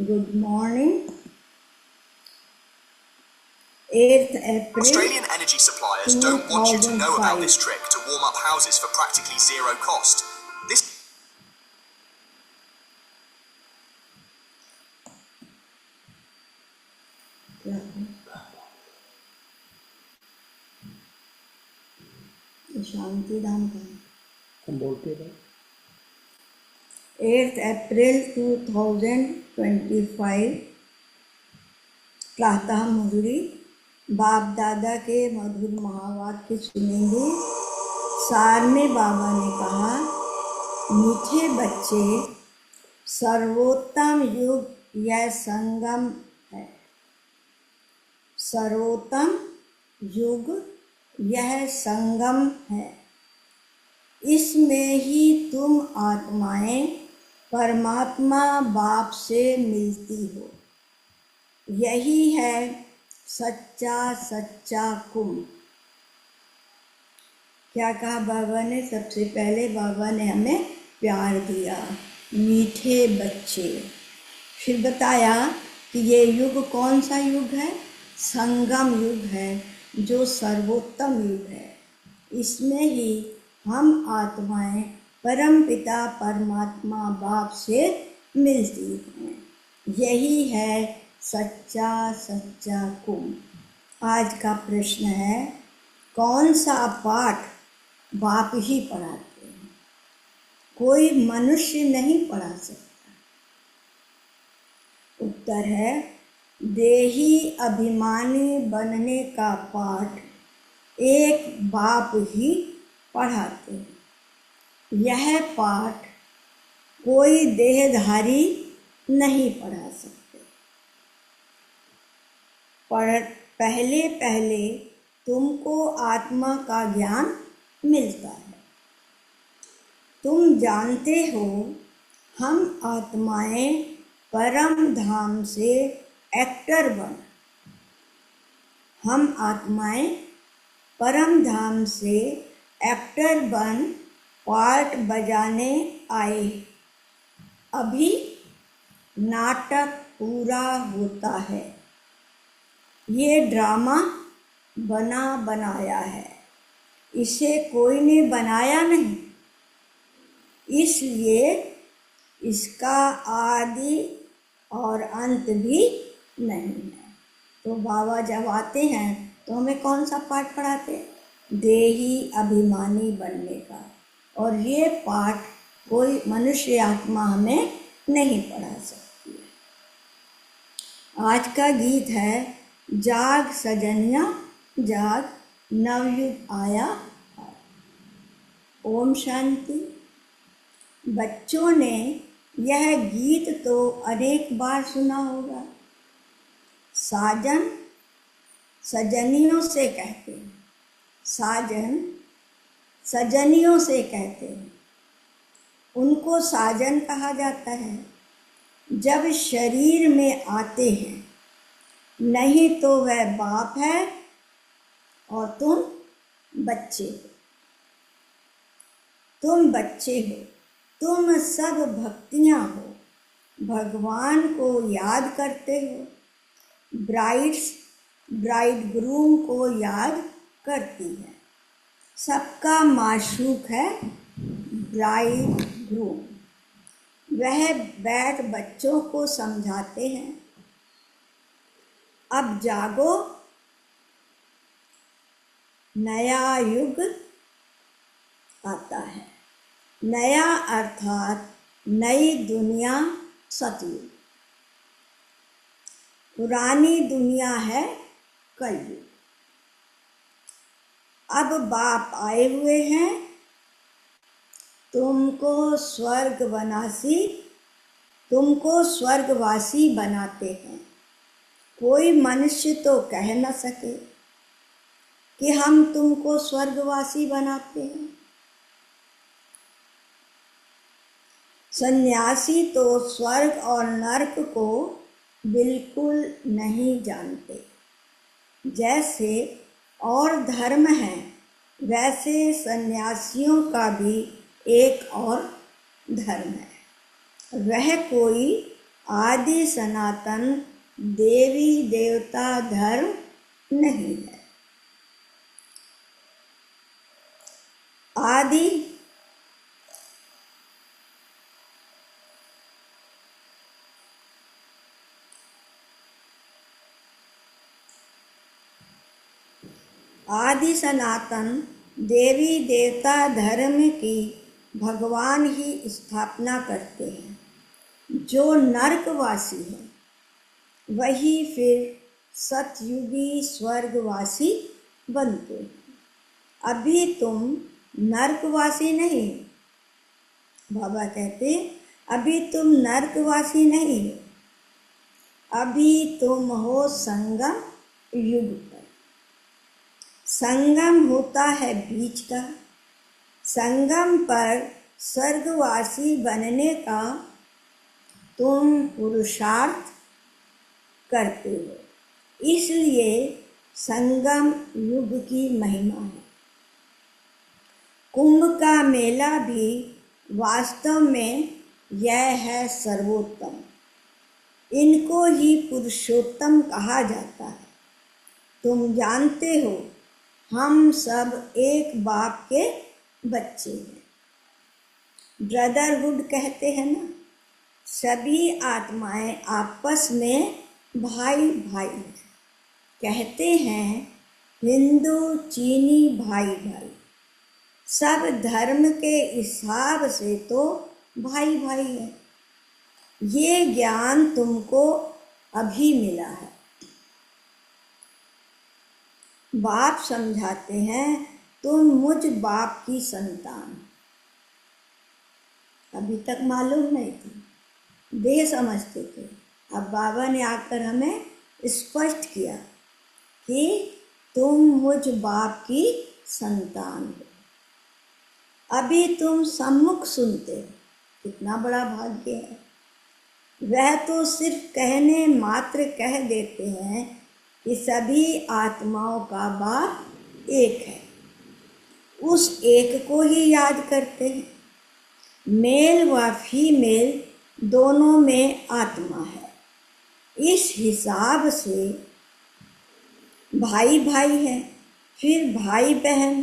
Good morning. 8th April Australian energy suppliers don't want you to know about this 2005. trick to warm up houses for practically zero cost. This क्या है? शांति धाम का है। हम बोलते रहे 8th April 2025 प्रातः मुरली बाप दादा के मधुर महावाक्य सुनेंगे। सार में बाबा ने कहा, मीठे बच्चे, सर्वोत्तम युग यह संगम है। सर्वोत्तम युग यह संगम है। इसमें ही तुम आत्माएं परमात्मा बाप से मिलती हो। यही है सच्चा कुंभ। क्या कहा बाबा ने? सबसे पहले बाबा ने हमें प्यार दिया, मीठे बच्चे। फिर बताया कि ये युग कौन सा युग है? संगम युग है, जो सर्वोत्तम युग है। इसमें ही हम आत्माएं परम पिता परमात्मा बाप से मिलती हैं। यही है सच्चा कुंभ। आज का प्रश्न है, कौन सा पाठ बाप ही पढ़ाते हैं? कोई मनुष्य नहीं पढ़ा सकता। उत्तर है, देही अभिमानी बनने का पाठ एक बाप ही पढ़ाते हैं। यह पाठ कोई देहधारी नहीं पढ़ा सकते। पहले तुमको आत्मा का ज्ञान मिलता है। तुम जानते हो, हम आत्माएं परम धाम से एक्टर बन। हम आत्माएं परम धाम से एक्टर बन पार्ट बजाने आए। अभी नाटक पूरा होता है। ये ड्रामा बना बनाया है, इसे कोई ने बनाया नहीं, इसलिए इसका आदि और अंत भी नहीं है। तो बाबा जब आते हैं तो हमें कौन सा पाठ पढ़ाते हैं? देही अभिमानी बनने का। और ये पाठ कोई मनुष्य आत्मा हमें नहीं पढ़ा सकती है। आज का गीत है, जाग सजनिया जाग, नवयुग आया। ओम शांति। बच्चों ने यह गीत तो अनेक बार सुना होगा। साजन सजनियों से कहते हैं, साजन सजनियों से कहते हैं। उनको साजन कहा जाता है जब शरीर में आते हैं, नहीं तो वह बाप है और तुम बच्चे हो। तुम बच्चे हो, तुम सब भक्तियां हो, भगवान को याद करते हो। ब्राइड ग्रूम को याद करती है। सबका माशूक है ब्राइड ग्रूम। वह बैठ बच्चों को समझाते हैं, अब जागो, नया युग आता है। नया अर्थात नई दुनिया, सतयुग। पुरानी दुनिया है कलयुग। अब बाप आए हुए हैं तुमको स्वर्गवासी बनाते हैं। कोई मनुष्य तो कह न सके कि हम तुमको स्वर्गवासी बनाते हैं। सन्यासी तो स्वर्ग और नरक को बिल्कुल नहीं जानते। जैसे और धर्म है, वैसे सन्यासियों का भी एक और धर्म है। वह कोई आदि सनातन देवी देवता धर्म नहीं है। आदि आदि सनातन देवी देवता धर्म की भगवान ही स्थापना करते हैं। जो नरकवासी है वही फिर सतयुगी स्वर्गवासी बनते हैं। अभी तुम नरकवासी नहीं हो। बाबा कहते अभी तुम नरकवासी नहीं हो, अभी तुम हो संगम युग पर। संगम होता है बीच का। संगम पर स्वर्गवासी बनने का तुम पुरुषार्थ करते हो, इसलिए संगम युग की महिमा है। कुंभ का मेला भी वास्तव में यह है सर्वोत्तम। इनको ही पुरुषोत्तम कहा जाता है। तुम जानते हो हम सब एक बाप के बच्चे हैं। ब्रदरहुड कहते हैं ना, सभी आत्माएं आपस में भाई भाई हैं। कहते हैं हिंदू चीनी भाई भाई, सब धर्म के हिसाब से तो भाई भाई है। ये ज्ञान तुमको अभी मिला है। बाप समझाते हैं तुम मुझ बाप की संतान। अभी तक मालूम नहीं थी, देह समझते थे। अब बाबा ने आकर हमें स्पष्ट किया कि तुम मुझ बाप की संतान हो। अभी तुम सम्मुख सुनते हो, कितना बड़ा भाग्य है। वह तो सिर्फ कहने मात्र कह देते हैं कि सभी आत्माओं का बाप एक है। उस एक को ही याद करते हैं। मेल व फीमेल दोनों में आत्मा है। इस हिसाब से भाई भाई है, फिर भाई बहन,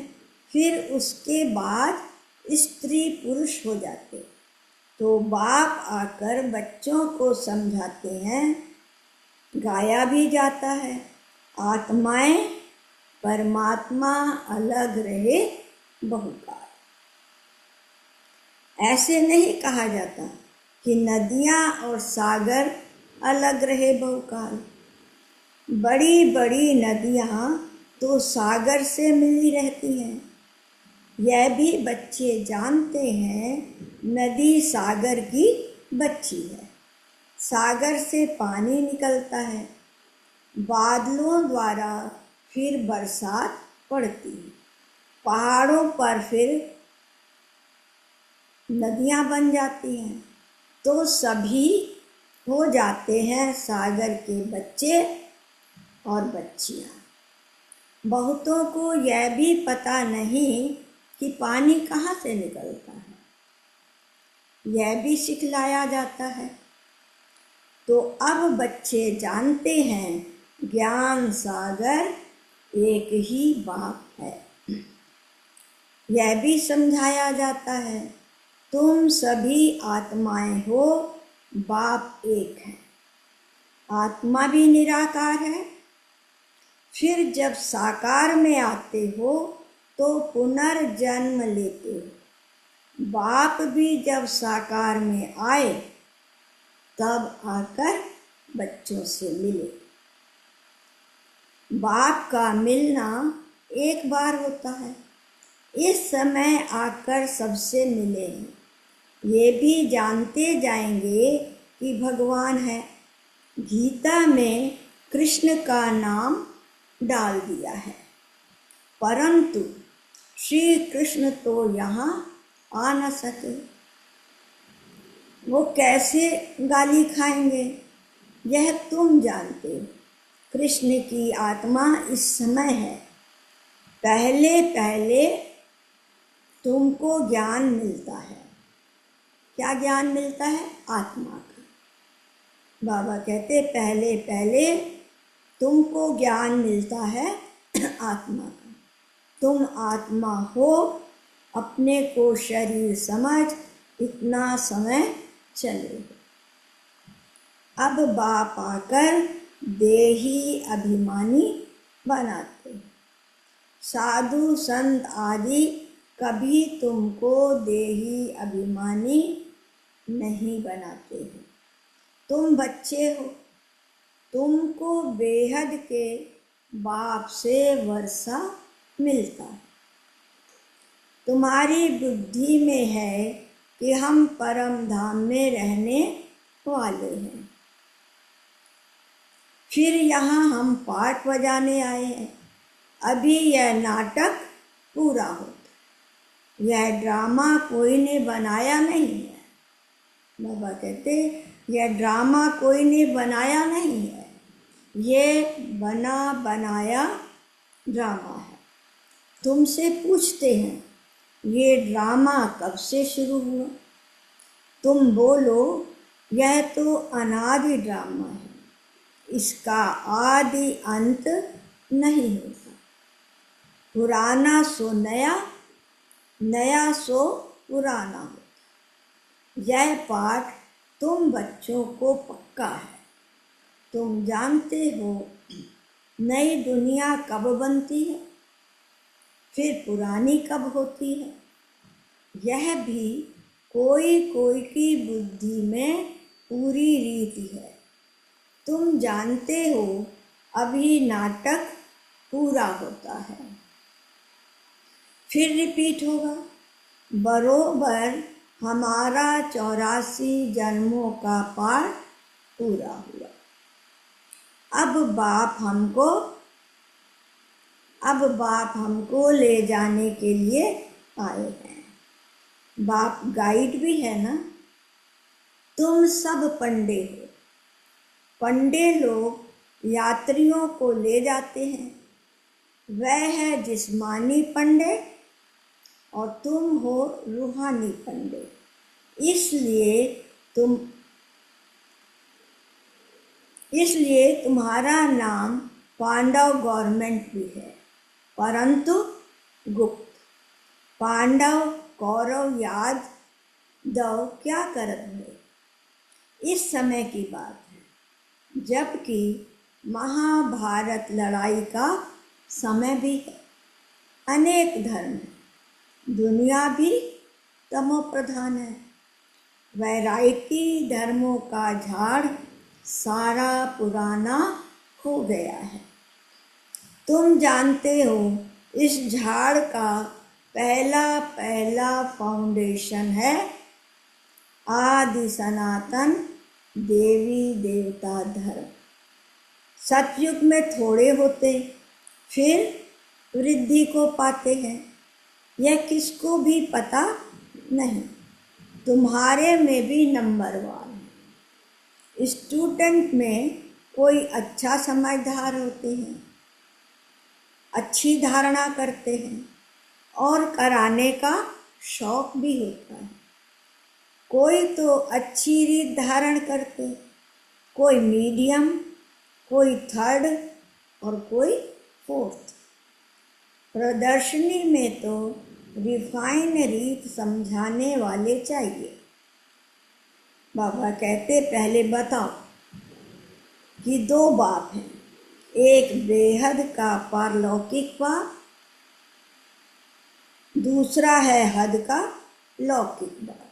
फिर उसके बाद स्त्री पुरुष हो जाते। तो बाप आकर बच्चों को समझाते हैं, गाया भी जाता है, आत्माएं परमात्मा अलग रहे बहुकाल। ऐसे नहीं कहा जाता कि नदियाँ और सागर अलग रहे बहुकाल। बड़ी बड़ी नदियाँ तो सागर से मिली रहती हैं। यह भी बच्चे जानते हैं नदी सागर की बच्ची है। सागर से पानी निकलता है, बादलों द्वारा फिर बरसात पड़ती है, पहाड़ों पर फिर नदियाँ बन जाती हैं, तो सभी हो जाते हैं सागर के बच्चे और बच्चियाँ। बहुतों को यह भी पता नहीं कि पानी कहाँ से निकलता है, यह भी सिखलाया जाता है। तो अब बच्चे जानते हैं ज्ञान सागर एक ही बाप है। यह भी समझाया जाता है तुम सभी आत्माएं हो, बाप एक है। आत्मा भी निराकार है। फिर जब साकार में आते हो तो पुनर्जन्म लेते हो। बाप भी जब साकार में आए तब आकर बच्चों से मिले। बाप का मिलना एक बार होता है। इस समय आकर सबसे मिले हैं। ये भी जानते जाएंगे कि भगवान है। गीता में कृष्ण का नाम डाल दिया है, परंतु श्री कृष्ण तो यहाँ आ न सके। वो कैसे गाली खाएंगे यह तुम जानते हो। कृष्ण की आत्मा इस समय है। पहले पहले तुमको ज्ञान मिलता है। क्या ज्ञान मिलता है? आत्मा का। बाबा कहते पहले पहले तुमको ज्ञान मिलता है आत्मा का। तुम आत्मा हो, अपने को शरीर समझ इतना समय चले हो। अब बाप आकर देही अभिमानी बनाते हैं। साधु संत आदि कभी तुमको देही अभिमानी नहीं बनाते हैं। तुम बच्चे हो, तुमको बेहद के बाप से वर्षा मिलता है। तुम्हारी बुद्धि में है कि हम परम धाम में रहने वाले हैं। फिर यहाँ हम पाठ बजाने आए हैं। अभी यह नाटक पूरा होता, यह ड्रामा कोई ने बनाया नहीं है। बाबा कहते यह ड्रामा कोई ने बनाया नहीं है, ये बना बनाया ड्रामा है। तुमसे पूछते हैं ये ड्रामा कब से शुरू हुआ? तुम बोलो यह तो अनादि ड्रामा है, इसका आदि अंत नहीं होता। पुराना सो नया, नया सो पुराना होता। यह पाठ तुम बच्चों को पक्का है। तुम जानते हो नई दुनिया कब बनती है, फिर पुरानी कब होती है। यह भी कोई कोई की बुद्धि में पूरी रीति है। तुम जानते हो अभी नाटक पूरा होता है, फिर रिपीट होगा। बरोबर हमारा 84 जन्मों का पाठ पूरा हुआ। अब बाप हमको ले जाने के लिए आए हैं। बाप गाइड भी है ना। तुम सब पंडे हो। पंडे लोग यात्रियों को ले जाते हैं। वह है जिस्मानी पंडे और तुम हो रूहानी पंडे। इसलिए तुम्हारा नाम पांडव गवर्नमेंट भी है, परंतु गुप्त। पांडव कौरव याद दो क्या करत हुए। इस समय की बात है जबकि महाभारत लड़ाई का समय भी है। अनेक धर्म है, दुनिया भी तमो प्रधान है। वैरायटी धर्मों का झाड़ सारा पुराना हो गया है। तुम जानते हो इस झाड़ का पहला फाउंडेशन है आदि सनातन देवी देवता धर्म। सतयुग में थोड़े होते, फिर वृद्धि को पाते हैं। यह किसको भी पता नहीं। तुम्हारे में भी नंबर 1 स्टूडेंट में कोई अच्छा समझदार होते हैं, अच्छी धारणा करते हैं और कराने का शौक भी होता है। कोई तो अच्छी रीत धारण करते, कोई मीडियम, कोई 3rd और कोई 4th। प्रदर्शनी में तो रिफाइन रीत समझाने वाले चाहिए। बाबा कहते पहले बताओ कि 2 बाप हैं, एक बेहद का पारलौकिक बाप, दूसरा है हद का लौकिक बाप।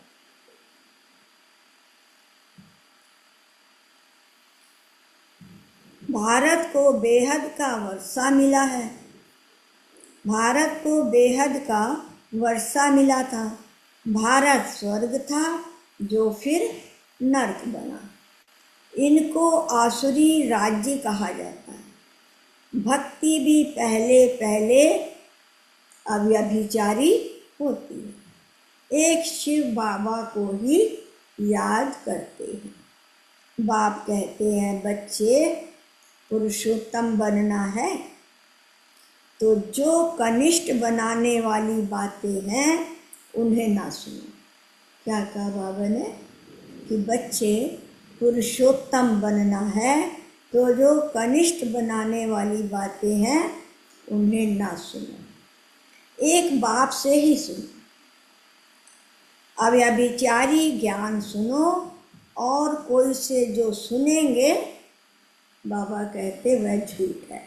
भारत को बेहद का वर्षा मिला है। भारत को बेहद का वर्षा मिला था। भारत स्वर्ग था जो फिर नर्क बना। इनको आसुरी राज्य कहा जाता है। भक्ति भी पहले अव्यभिचारी होती है। एक शिव बाबा को ही याद करते हैं। बाप कहते हैं बच्चे पुरुषोत्तम बनना है तो जो कनिष्ठ बनाने वाली बातें हैं उन्हें ना सुनो। क्या कहा बाबा ने कि बच्चे पुरुषोत्तम बनना है तो जो कनिष्ठ बनाने वाली बातें हैं उन्हें ना सुनो, एक बाप से ही सुनो। अब यह विचारी ज्ञान सुनो, और कोई से जो सुनेंगे बाबा कहते वह झूठ है।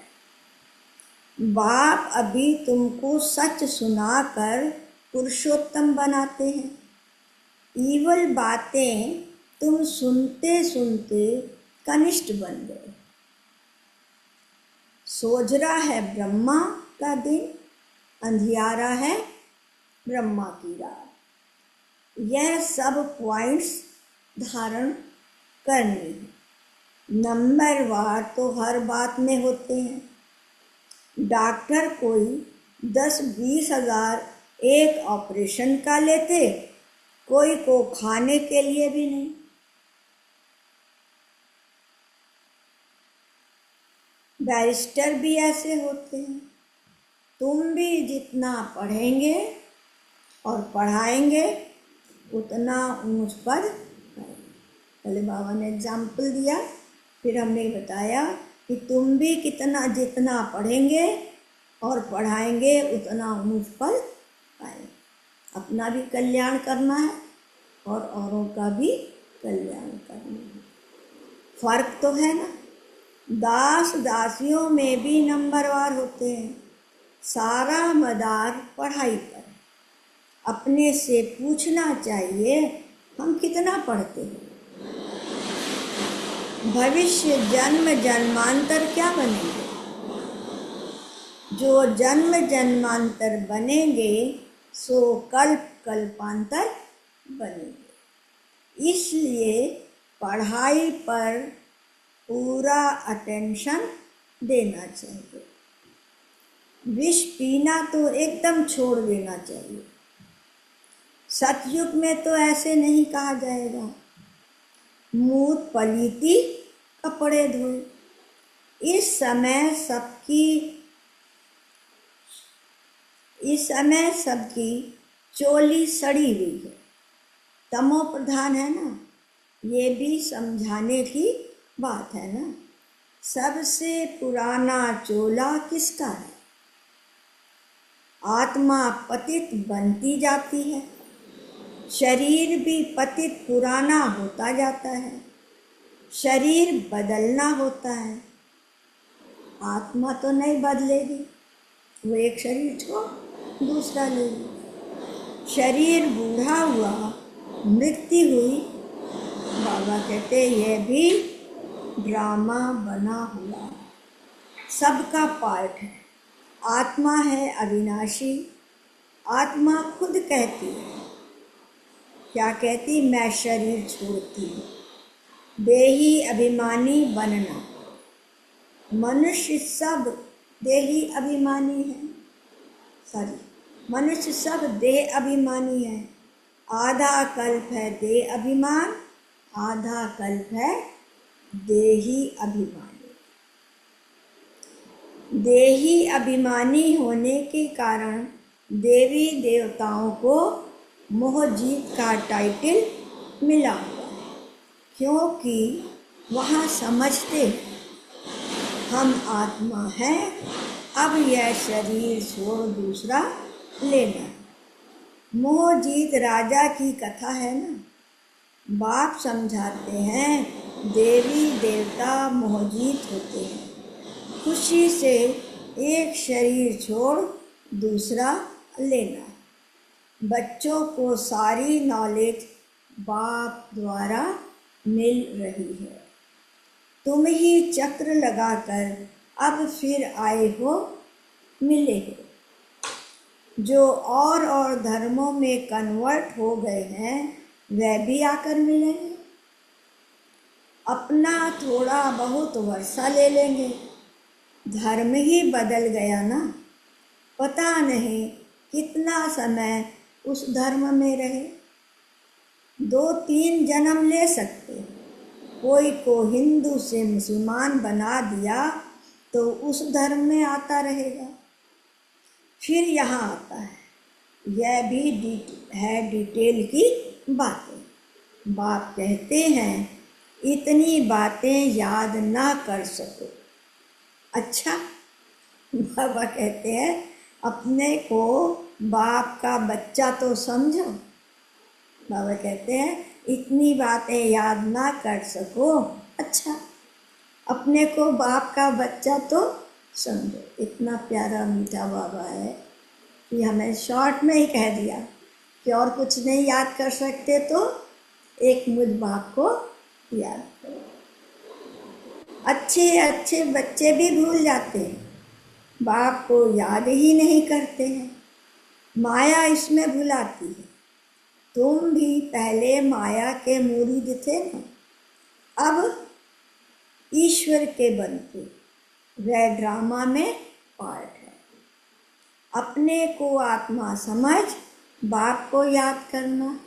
बाप अभी तुमको सच सुनाकर पुरुषोत्तम बनाते हैं। ईवल बातें तुम सुनते सुनते कनिष्ठ बन गए। सोजरा है ब्रह्मा का दिन, अंधियारा है ब्रह्मा की रात। यह सब पॉइंट्स धारण करनी है। नंबरवार तो हर बात में होते हैं। डॉक्टर कोई 10-20 हज़ार एक ऑपरेशन का लेते, कोई को खाने के लिए भी नहीं। बैरिस्टर भी ऐसे होते हैं। तुम भी जितना पढ़ेंगे और पढ़ाएंगे उतना ऊंच पर पाएंगे। पहले बाबा ने एग्जाम्पल दिया, फिर हमने बताया कि तुम भी जितना पढ़ेंगे और पढ़ाएंगे उतना ऊंच पर पाएंगे। अपना भी कल्याण करना है और औरों का भी कल्याण करना है। फर्क तो है ना। दास दासियों में भी नंबरवार होते हैं। सारा मदार पढ़ाई पर। अपने से पूछना चाहिए हम कितना पढ़ते हैं। भविष्य जन्म जन्मांतर क्या बनेंगे? जो जन्म जन्मांतर बनेंगे सो कल्प कल्पांतर बनेंगे। इसलिए पढ़ाई पर पूरा अटेंशन देना चाहिए। विष पीना तो एकदम छोड़ देना चाहिए। सतयुग में तो ऐसे नहीं कहा जाएगा। मूत पलीती कपड़े धोए। इस समय सबकी चोली सड़ी हुई है। तमो प्रधान है ना, ये भी समझाने की बात है ना। सबसे पुराना चोला किसका है? आत्मा पतित बनती जाती है, शरीर भी पतित पुराना होता जाता है। शरीर बदलना होता है, आत्मा तो नहीं बदलेगी। वो एक शरीर छोड़ दूसरा लेगी। शरीर बूढ़ा हुआ, मृत्यु हुई। बाबा कहते यह भी ड्रामा बना हुआ, सबका पार्ट है। आत्मा है अविनाशी। आत्मा खुद कहती है, क्या कहती? मैं शरीर छोड़ती हूँ। देही अभिमानी बनना। मनुष्य सब देही अभिमानी है। मनुष्य सब देह अभिमानी है। आधा कल्प है देह अभिमान, आधा कल्प है देही अभिमानी। देही अभिमानी होने के कारण देवी देवताओं को मोहजीत का टाइटल मिला हुआ है, क्योंकि वहाँ समझते हम आत्मा हैं, अब यह शरीर छोड़ दूसरा लेना। मोहजीत राजा की कथा है ना। बाप समझाते हैं देवी देवता मोहजीत होते हैं। खुशी से एक शरीर छोड़ दूसरा लेना। बच्चों को सारी नॉलेज बाप द्वारा मिल रही है। तुम ही चक्र लगाकर अब फिर आए हो, मिले हो। जो और धर्मों में कन्वर्ट हो गए हैं वह भी आकर मिलेंगे। अपना थोड़ा बहुत वर्षा ले लेंगे, धर्म ही बदल गया ना। पता नहीं कितना समय उस धर्म में रहे। 2-3 जन्म ले सकते। कोई को हिंदू से मुसलमान बना दिया तो उस धर्म में आता रहेगा, फिर यहाँ आता है। यह भी है डिटेल की बातें। बाप कहते हैं इतनी बातें याद ना कर सको। अच्छा, बाबा कहते हैं अपने को बाप का बच्चा तो समझो। बाबा कहते हैं इतनी बातें याद ना कर सको। अच्छा, अपने को बाप का बच्चा तो समझो। इतना प्यारा मीठा बाबा है कि हमें शॉर्ट में ही कह दिया कि और कुछ नहीं याद कर सकते तो एक मुझ बाप को याद करो। अच्छे अच्छे बच्चे भी भूल जाते हैं, बाप को याद ही नहीं करते हैं। माया इसमें भुलाती है। तुम भी पहले माया के मुरीद थे ना, अब ईश्वर के बनते। वह ड्रामा में पार्ट है। अपने को आत्मा समझ बाप को याद करना।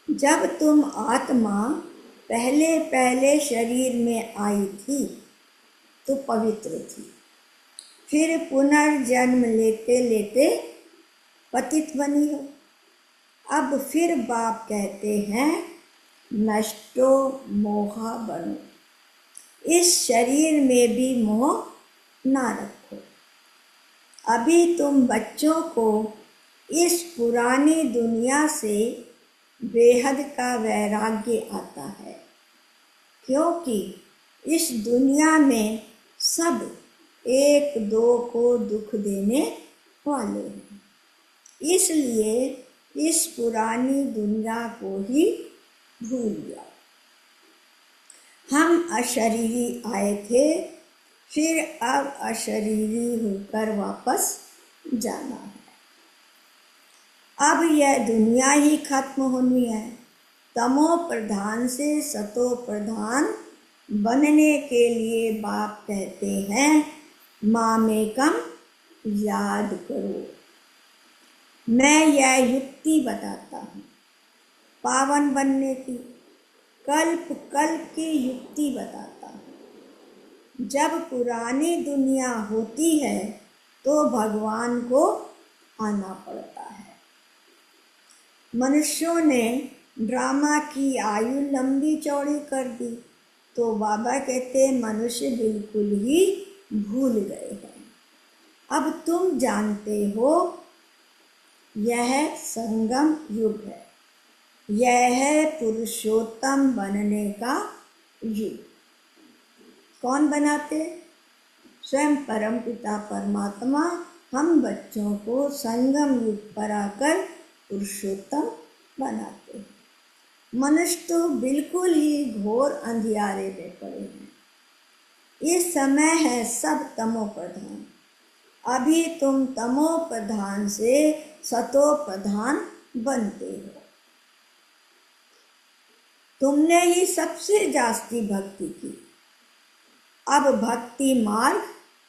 जब तुम आत्मा पहले पहले शरीर में आई थी तो पवित्र थी, फिर पुनर्जन्म लेते लेते पतित बनी हो। अब फिर बाप कहते हैं नष्टो मोहा बनो। इस शरीर में भी मोह ना रखो। अभी तुम बच्चों को इस पुरानी दुनिया से बेहद का वैराग्य आता है, क्योंकि इस दुनिया में सब एक दो को दुख देने वाले हैं। इसलिए इस पुरानी दुनिया को ही भूल जाओ। हम अशरीरी आए थे, फिर अब अशरीरी होकर वापस जाना है। अब यह दुनिया ही खत्म होनी है। तमो प्रधान से सतो प्रधान बनने के लिए बाप कहते हैं मामेकम याद करो। मैं यह युक्ति बताता हूँ पावन बनने की, कल्प कल्प की युक्ति बताता हूँ। जब पुरानी दुनिया होती है तो भगवान को आना पड़ता है। मनुष्यों ने ड्रामा की आयु लंबी चौड़ी कर दी तो बाबा कहते मनुष्य बिल्कुल ही भूल गए हैं। अब तुम जानते हो यह संगम युग है, यह है पुरुषोत्तम बनने का युग। कौन बनाते? स्वयं परम पिता परमात्मा हम बच्चों को संगम युग पर आकर पुरुषोत्तम बनाते हैं। मनुष्य तो बिल्कुल ही घोर अंधियारे में पड़े हैं। इस समय है सब तमो प्रधान। अभी तुम तमो प्रधान से सतो प्रधान बनते हो। तुमने ही सबसे जास्ती भक्ति की। अब भक्ति मार्ग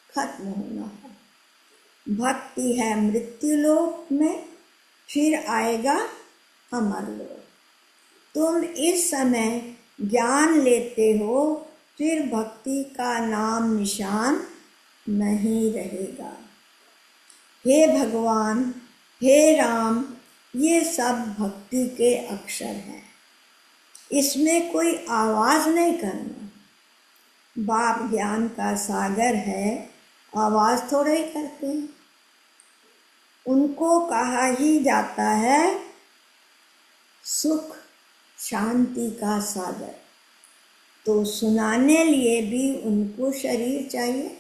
खत्म होना है। भक्ति है मृत्युलोक में, फिर आएगा अमर लोक। तुम इस समय ज्ञान लेते हो, फिर भक्ति का नाम निशान नहीं रहेगा। हे भगवान, हे राम, ये सब भक्ति के अक्षर हैं। इसमें कोई आवाज़ नहीं करना। बाप ज्ञान का सागर है, आवाज़ थोड़ा ही करते हैं। उनको कहा ही जाता है सुख शांति का सागर। तो सुनाने लिए भी उनको शरीर चाहिए।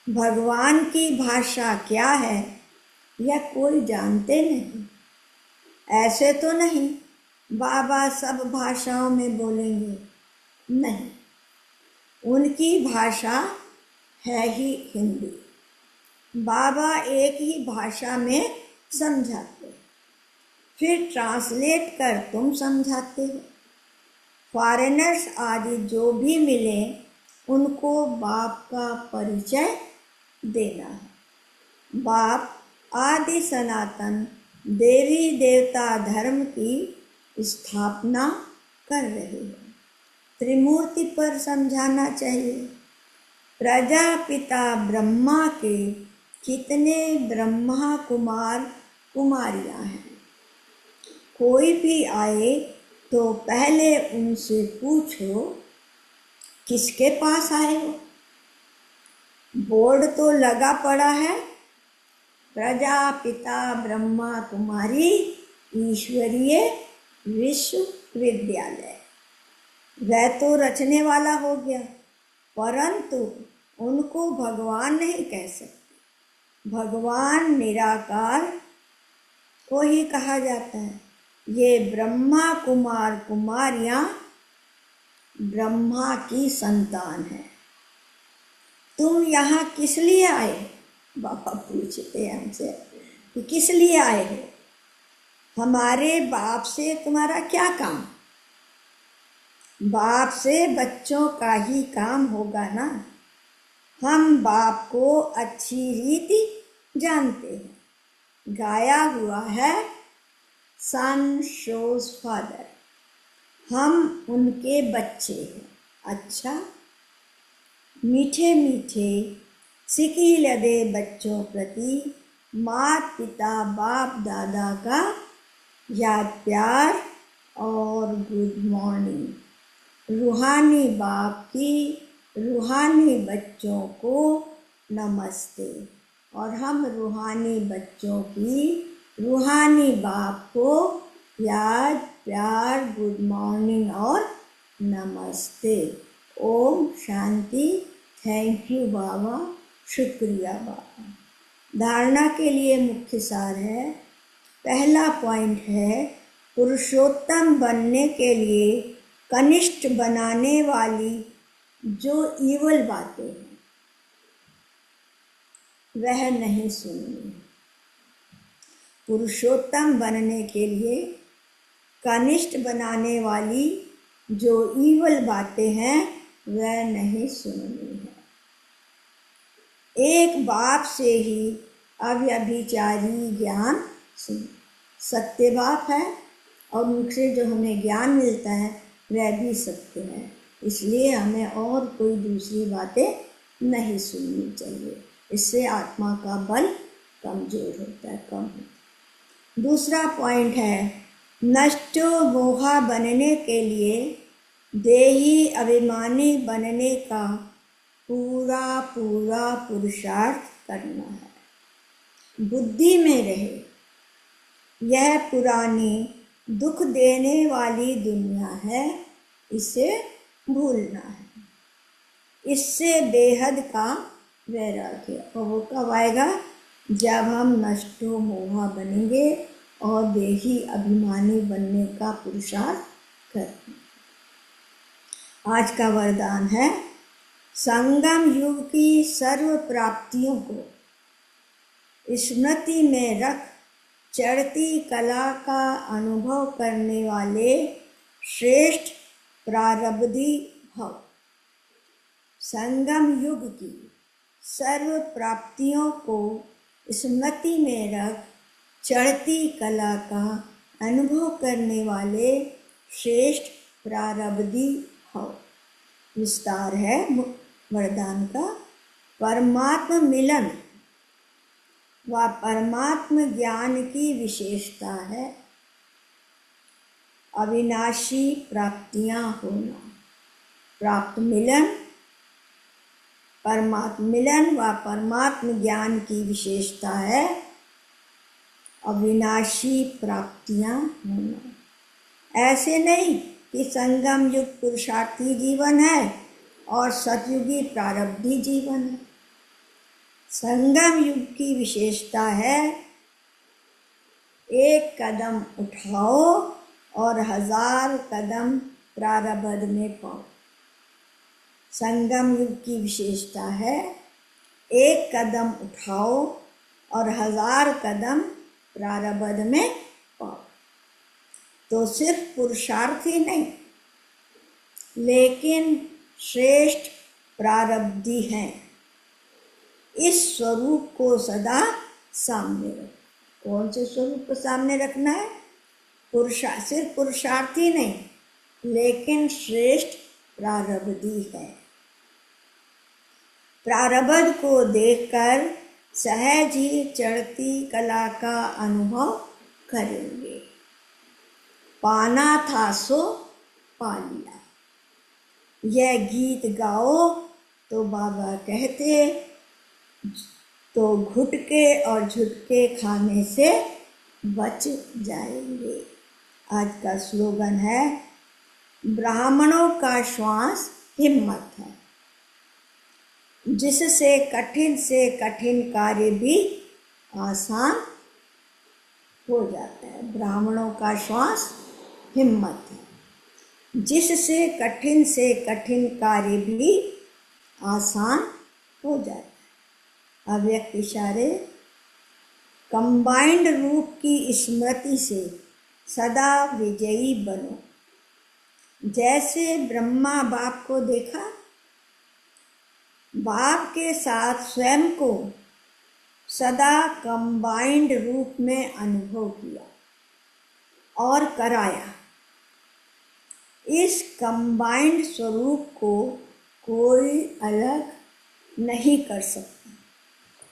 भगवान की भाषा क्या है यह कोई जानते नहीं। ऐसे तो नहीं बाबा सब भाषाओं में बोलेंगे, नहीं, उनकी भाषा है ही हिंदी। बाबा एक ही भाषा में समझाते, फिर ट्रांसलेट कर तुम समझाते हो। फॉरेनर्स आदि जो भी मिले उनको बाप का परिचय देना है। बाप आदि सनातन देवी देवता धर्म की स्थापना कर रहे हैं। त्रिमूर्ति पर समझाना चाहिए। प्रजापिता ब्रह्मा के कितने ब्रह्मा कुमार कुमारियां हैं। कोई भी आए तो पहले उनसे पूछो किसके पास आए हो। बोर्ड तो लगा पड़ा है, प्रजापिता ब्रह्मा कुमारी ईश्वरीय विश्वविद्यालय। वह तो रचने वाला हो गया, परंतु उनको भगवान नहीं कह सकते। भगवान निराकार को ही कहा जाता है। ये ब्रह्मा कुमार कुमारियां ब्रह्मा की संतान है। तुम यहाँ किस लिए आए हो? बाबा पूछते हैं हमसे कि किस लिए आए हो, हमारे बाप से तुम्हारा क्या काम? बाप से बच्चों का ही काम होगा ना। हम बाप को अच्छी रीति जानते हैं। गाया हुआ है सन शोज फादर, हम उनके बच्चे हैं। अच्छा, मीठे मीठे सिकी लदे बच्चों प्रति माता पिता बाप दादा का याद प्यार और गुड मॉर्निंग। रूहानी बाप की रूहानी बच्चों को नमस्ते। और हम रूहानी बच्चों की रूहानी बाप को याद प्यार गुड मॉर्निंग और नमस्ते। ओम शांति। थैंक यू बाबा, शुक्रिया बाबा। धारणा के लिए मुख्य सार है। पहला पॉइंट है, पुरुषोत्तम बनने के लिए कनिष्ठ बनाने वाली जो ईवल बातें हैं वह नहीं सुननी। पुरुषोत्तम बनने के लिए कनिष्ठ बनाने वाली जो ईवल बातें हैं वह नहीं सुननी है। एक बाप से ही अव्यभिचारी ज्ञान सुन। सत्य बाप है और उनसे जो हमें ज्ञान मिलता है वह भी सत्य है, इसलिए हमें और कोई दूसरी बातें नहीं सुननी चाहिए। इससे आत्मा का बल कमजोर होता है, कम होता है। दूसरा पॉइंट है, नष्टो मोहा बनने के लिए देही अभिमानी बनने का पूरा पूरा पुरुषार्थ करना है। बुद्धि में रहे, यह पुरानी दुख देने वाली दुनिया है, इसे भूलना है। इससे बेहद का वैराग्य। और वो कब आएगा? जब हम नष्टो मोहा बनेंगे और देही अभिमानी बनने का पुरुषार्थ करेंगे। आज का वरदान है, संगम युग की सर्व प्राप्तियों को स्मृति में रख चढ़ती कला का अनुभव करने वाले श्रेष्ठ प्रारब्धी भव। संगम युग की सर्व प्राप्तियों को स्मृति में रख चढ़ती कला का अनुभव करने वाले श्रेष्ठ प्रारब्धी भव। विस्तार है वरदान का। परमात्म मिलन व परमात्म ज्ञान की विशेषता है अविनाशी प्राप्तियां होना। प्राप्त मिलन, परमात्म मिलन व परमात्म ज्ञान की विशेषता है अविनाशी प्राप्तियां होना। ऐसे नहीं कि संगम युग पुरुषार्थी जीवन है और सतयुगी प्रारब्धी जीवन है। संगम युग की विशेषता है एक कदम उठाओ और 1000 कदम प्रारब्ध में पाओ। संगम युग की विशेषता है एक कदम उठाओ और 1000 कदम प्रारब्ध में पाओ। तो सिर्फ पुरुषार्थ ही नहीं, लेकिन श्रेष्ठ प्रारब्धी हैं। इस स्वरूप को सदा सामने रखो। कौन से स्वरूप को सामने रखना है? सिर्फ पुरुषार्थी नहीं, लेकिन श्रेष्ठ प्रारब्धी है। प्रारब्ध को देखकर सहज ही चढ़ती कला का अनुभव करेंगे। पाना था सो पा लिया। यह गीत गाओ तो बाबा कहते, तो घुटके और झुटके खाने से बच जाएंगे। आज का स्लोगन है, ब्राह्मणों का श्वास हिम्मत है, जिससे से कठिन कार्य भी आसान हो जाता है। ब्राह्मणों का श्वास हिम्मत है, जिससे से कठिन कार्य भी आसान हो जाता है। अव्यक्त इशारे, कंबाइंड रूप की स्मृति से सदा विजयी बनो। जैसे ब्रह्मा बाप को देखा, बाप के साथ स्वयं को सदा कंबाइंड रूप में अनुभव किया और कराया। इस कंबाइंड स्वरूप को कोई अलग नहीं कर सकता।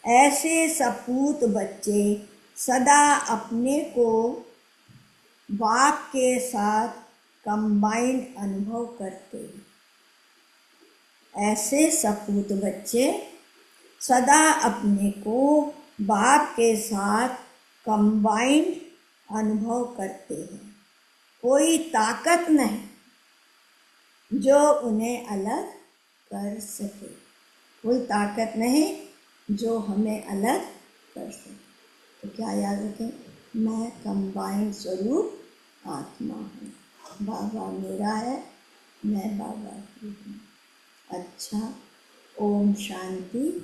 ऐसे सपूत बच्चे सदा अपने को बाप के साथ कंबाइंड अनुभव करते हैं। ऐसे सपूत बच्चे सदा अपने को बाप के साथ कंबाइंड अनुभव करते हैं। कोई ताकत नहीं जो उन्हें अलग कर सके। कोई ताकत नहीं जो हमें अलग कर सके। तो क्या याद रखें, मैं कंबाइंड स्वरूप आत्मा हूँ। बाबा मेरा है, मैं बाबा की हूँ। अच्छा, ओम शांति।